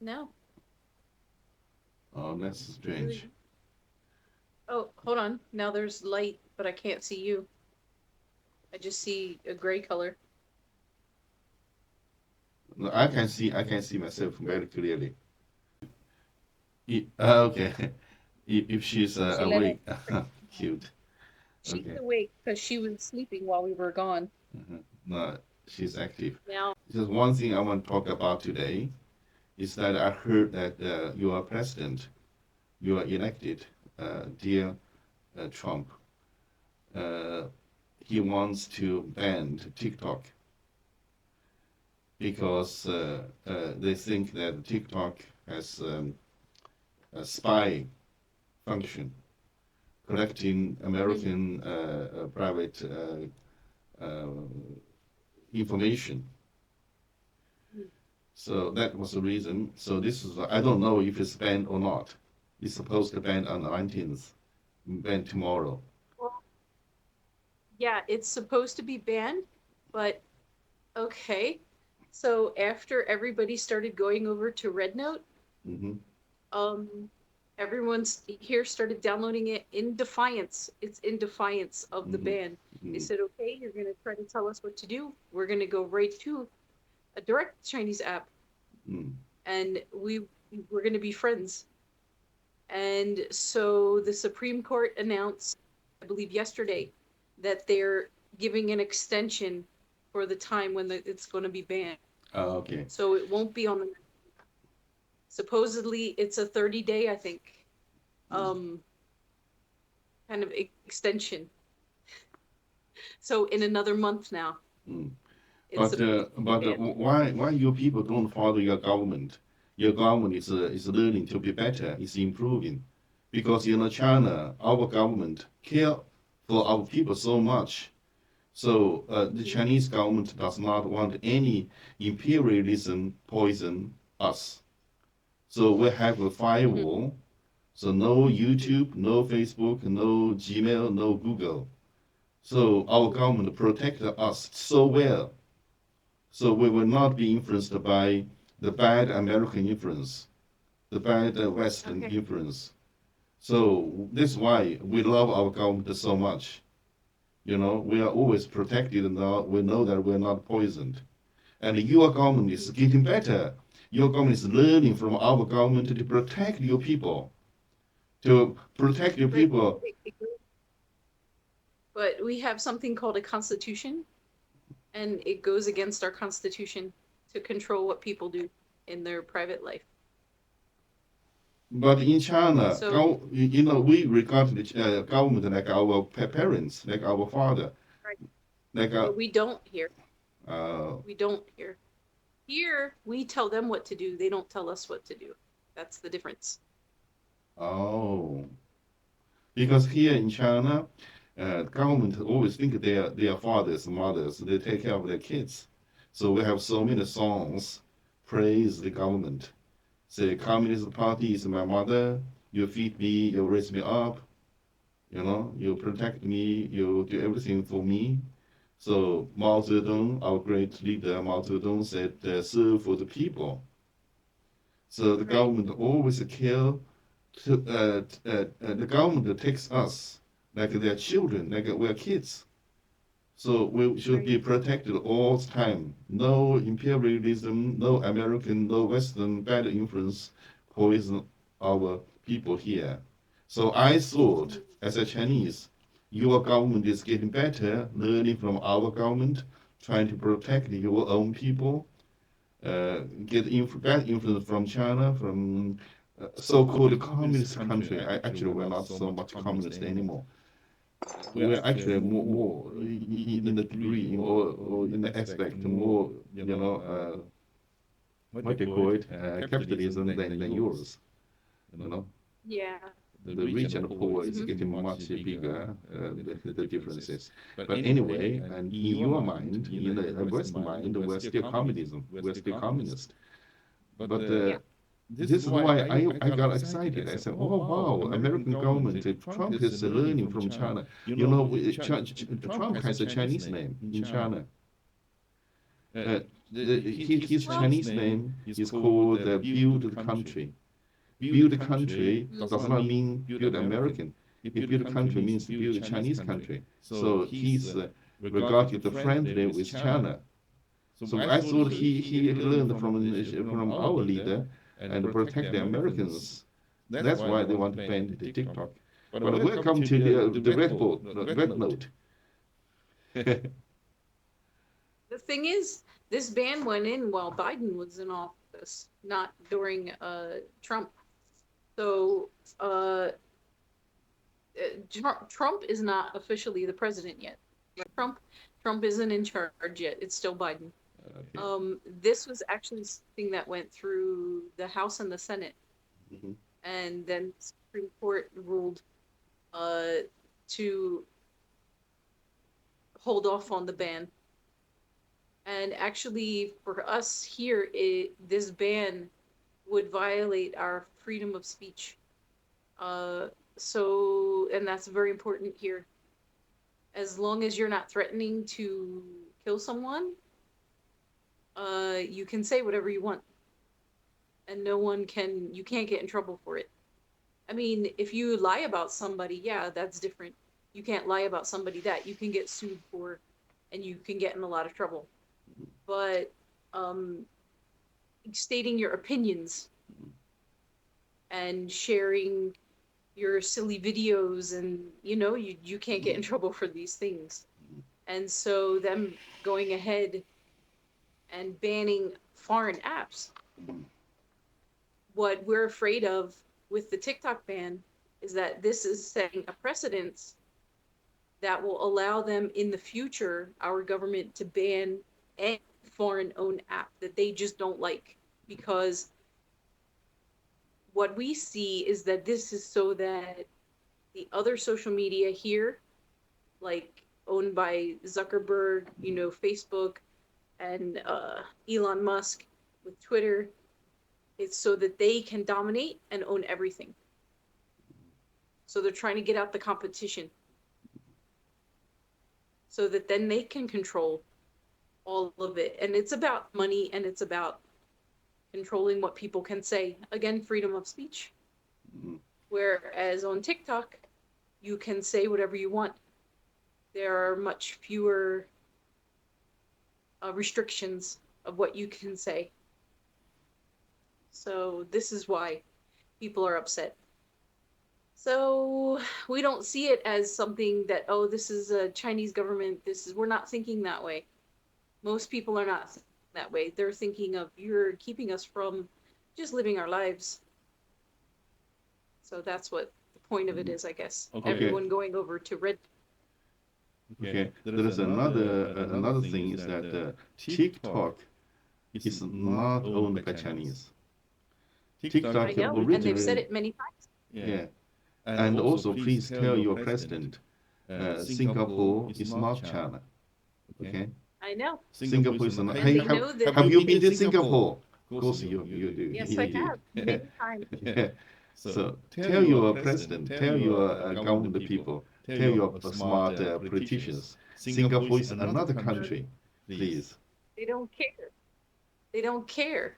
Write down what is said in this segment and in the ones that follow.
No, Oh, that's really. strange. Oh, hold on. Now there's light, but I can't see you. I just see a gray color. No, I can see myself very clearly. Okay, if she's She let awake, out. cute. She's Okay. awake because she was sleeping while we were gone. No, she's active. Now, Just one thing I want to talk about today is that I heard that you are president, you are elected, dear Trump. Uh, he wants to ban TikTok because they think that TikTok has a spy function, collecting mhm. American private uh, information. So that was the reason. So this is, I don't know if it's banned or not. It's supposed to ban on the 19th, ban tomorrow. Well, yeah, it's supposed to be banned, but okay. So after everybody started going over to Red Note, Hmm. um, everyone's here started downloading it in defiance. It's in defiance of the Hmm. ban. They Hmm. said, okay, you're gonna try to tell us what to do. We're gonna go right to a direct Chinese app, Hmm. and we're gonna be friends. And so the Supreme Court announced, I believe yesterday, that they're giving an extension for the time when it's going to be banned. Okay. So it won't be on the, supposedly it's a 30-day, I think, Hmm. um kind of extension. So in another month now, Hmm. it's supposed to be But banned. why your people don't follow your government? Your government is learning to be better, is improving, because China, our government care for our people so much. So the Mhm. Chinese government does not want any imperialism poison us. So we have a Mhm. firewall. So no YouTube, no Facebook, no Gmail, no Google. So our government protected us so well. So we will not be influenced by the bad American influence, the bad Western Okay. influence. So this is why we love our government so much. We are always protected and we know that we're not poisoned. And your government is Mhm. getting better. Your government is learning from our government to protect your people. To protect your But people. we have something called a constitution, and it goes against our constitution to control what people do in their private life. But in China, So, we regard the government like our parents, like our father, right, like but we don't here. uh, We don't here. Here, we tell them what to do. They don't tell us what to do. That's the difference. oh, because here in China, government always think they are fathers and mothers. They take care of their kids. So we have so many songs praise the government. Say, Communist Party is my mother. You feed me, you raise me up. You protect me, you do everything for me. So Mao Zedong, our great leader, Mao Zedong said, serve for the people. So the Right. government always care. The government takes us like their children, like we're kids. So we should Right. be protected all the time. No imperialism, no American, no Western bad influence poison our people here. So I thought, Mhm. as a Chinese, your government is getting better, learning from our government, trying to protect your own people, get bad influence from China, from so-called communist country. Actually, we're not so much communist anymore. We're actually more in the degree or in the aspect more, what they call it, capitalism than yours. You know, Yeah. the rich and the poor is Hmm. getting much bigger, the differences. But anyway, and in your mind, in the Western mind, we're still communism, we're still communist. But Yeah. this is why I got excited. I said, oh, wow, American government, Trump is learning from China. Trump has a Chinese name in China. Uh, his Well, Chinese name is called Build the Country. Build the country does not mean build American. If build a country means build a Chinese country. So he's regarded friendly with China. So I thought he learned from our leader and protect the Americans. That's why they want to ban the TikTok. But welcome to the red boat, red note. the thing is, this ban went in while Biden was in office, not during Trump. So uh, Trump is not officially the president yet. Trump Trump isn't in charge yet. It's still Biden. Okay. This was actually something that went through the House and the Senate, Mhm. and then the Supreme Court ruled uh, to hold off on the ban. And actually, for us here, this ban would violate our freedom of speech. Uh, and that's very important here. As long as you're not threatening to kill someone, you can say whatever you want, and you can't get in trouble for it. I mean, if you lie about somebody, yeah, that's different. You can't lie about somebody that you can get sued for, and you can get in a lot of trouble. But um, stating your opinions and sharing your silly videos, and you can't get in trouble for these things. And so them going ahead and banning foreign apps, what we're afraid of with the TikTok ban is that this is setting a precedence that will allow them in the future, our government, to ban any foreign owned app that they just don't like. Because what we see is that this is so that the other social media here, like owned by Zuckerberg, Facebook, and Elon Musk with Twitter, it's so that they can dominate and own everything. So they're trying to get out the competition so that then they can control all of it. And it's about money, and it's about controlling what people can say. Again, freedom of speech. Mhm. Whereas on TikTok, you can say whatever you want. There are much fewer restrictions of what you can say. So this is why people are upset. So we don't see it as something that, oh, this is a Chinese government. We're not thinking that way. Most people are not thinking that way. They're thinking of, you're keeping us from just living our lives. So that's what the point of it is, I guess. Okay. Everyone going over to red. Okay. There is another thing is that TikTok is not owned by Chinese. I TikTok know, and they've said originally, it many times. yeah. And also, please tell your president, Singapore is not China. Okay. I know. Singapore is not. And Hey, they know that. have you been to Singapore? Of course you do. Yes, I have Yeah. many times. Yeah. So tell your president, tell your government people, tell your smart politicians, Singapore is another country, please. They don't care. They don't care.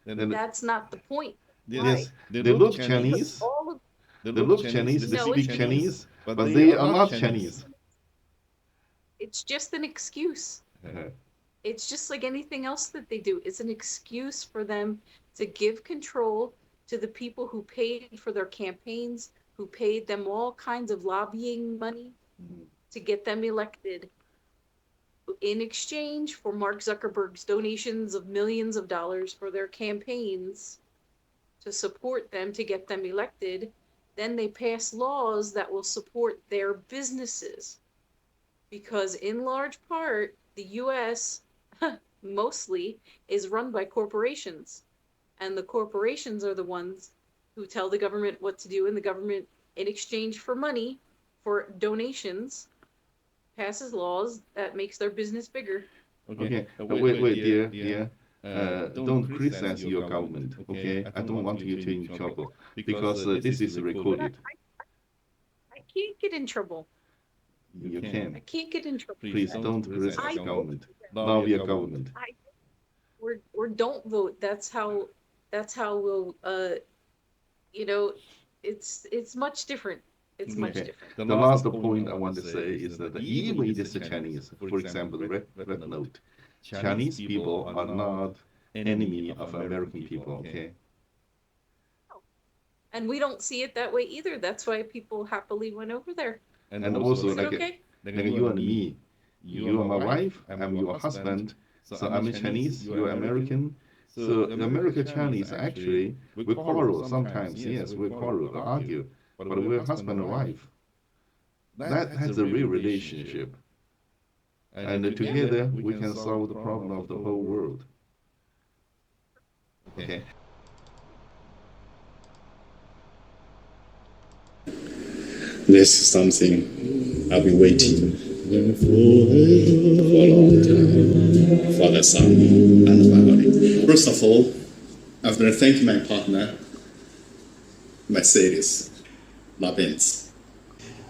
Then That's not the point. Why? yes, they look Because Chinese, all of they look Chinese, they no, it's speak Chinese, but they are not Chinese. it's just an excuse. It's just like anything else that they do. It's an excuse for them to give control to the people who paid for their campaigns, who paid them all kinds of lobbying money to get them elected, in exchange for Mark Zuckerberg's donations of millions of dollars for their campaigns to support them to get them elected. Then they pass laws that will support their businesses. Because in large part, the US mostly is run by corporations. And the corporations are the ones who tell the government what to do, and the government, in exchange for money, for donations, passes laws that makes their business bigger. Okay, wait, dear. Don't criticize your government, okay? I don't want you to in trouble because this is But recorded. I can't get in trouble. You I can. can't get in trouble. Please don't criticize I government. Love your government. I or don't vote. That's how we'll you know, it's much different. It's much Okay. different. The last point I want to say is that even it is the Chinese, for example, red note, Chinese people are not enemy of American people. Okay. And we don't see it that way either. That's why people happily went over there. And also, Said, like, okay. like you and me, you are my wife, I'm your husband. So I'm a Chinese, you're American. So the American Chinese actually we quarrel sometimes. Yes, we quarrel, argue, but we're husband and wife. That's a real relationship, and together we can solve the problem of the whole world. Okay. This is something I've been waiting for a long time. Father, Son, and Violin. First of all, I want to thank my partner, Mercedes Labens,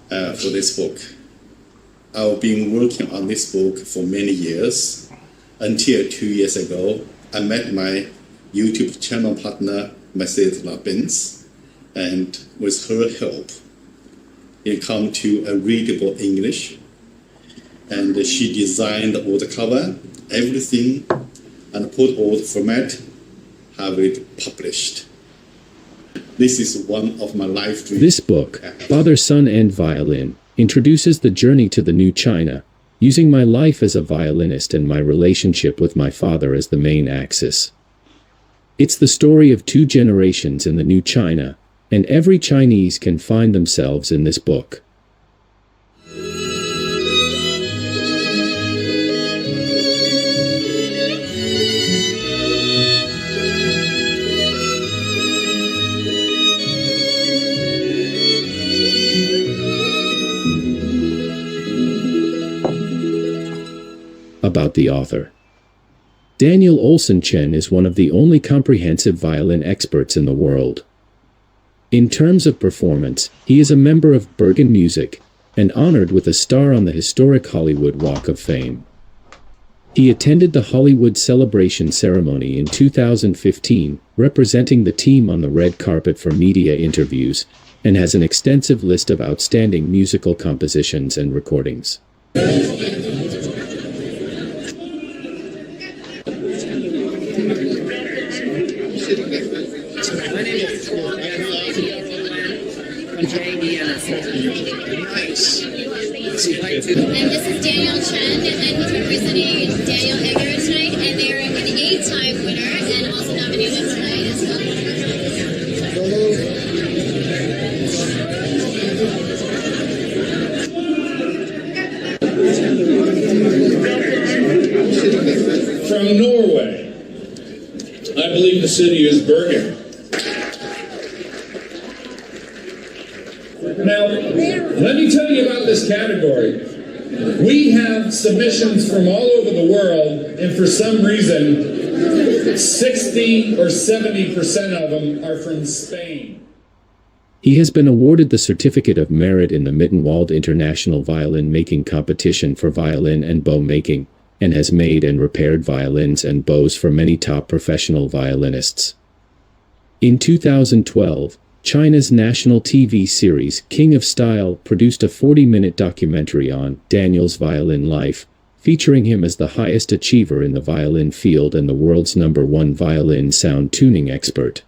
for this book. I've been working on this book for many years. Until 2 years ago, I met my YouTube channel partner, Mercedes Labens, and with her help, it come to a readable English, and she designed all the cover, everything, and put all the format, have it published. This is one of my life dreams. This book, Father, Son, and Violin, introduces the journey to the new China, using my life as a violinist and my relationship with my father as the main axis. It's the story of 2 generations in the new China, and every Chinese can find themselves in this book. About the author. Daniel Olson Chen is one of the only comprehensive violin experts in the world. In terms of performance, he is a member of Bergen Music, and honored with a star on the historic Hollywood Walk of Fame. He attended the Hollywood celebration ceremony in 2015, representing the team on the red carpet for media interviews, and has an extensive list of outstanding musical compositions and recordings. And this is Daniel Chen, and he's representing Daniel Egger tonight, and they're an 8-time winner and also nominated tonight as well. From Norway, I believe the city is Bergen. Now, let me tell you about this category. We have submissions from all over the world, and for some reason, 60 or 70% of them are from Spain. He has been awarded the Certificate of Merit in the Mittenwald International Violin Making Competition for violin and bow making, and has made and repaired violins and bows for many top professional violinists. In 2012, China's national TV series King of Style produced a 40-minute documentary on Daniel's violin life, featuring him as the highest achiever in the violin field and the world's #1 violin sound tuning expert.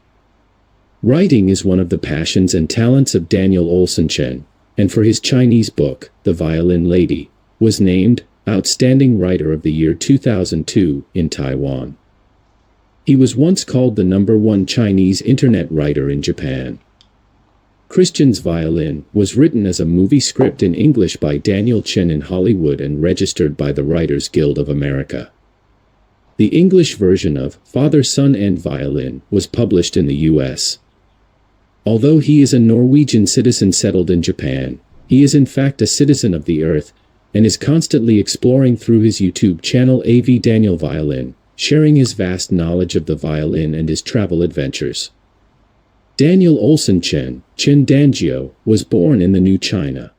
Writing is one of the passions and talents of Daniel Olson Chen, and for his Chinese book, The Violin Lady, was named Outstanding Writer of the Year 2002 in Taiwan. He was once called the #1 Chinese internet writer in Japan. Christian's Violin was written as a movie script in English by Daniel Chen in Hollywood and registered by the Writers Guild of America. The English version of Father, Son, and Violin was published in the U.S. Although he is a Norwegian citizen settled in Japan, he is in fact a citizen of the earth, and is constantly exploring through his YouTube channel AV Daniel Violin, sharing his vast knowledge of the violin and his travel adventures. Daniel Olson Chen, Chen Dangio, was born in the New China,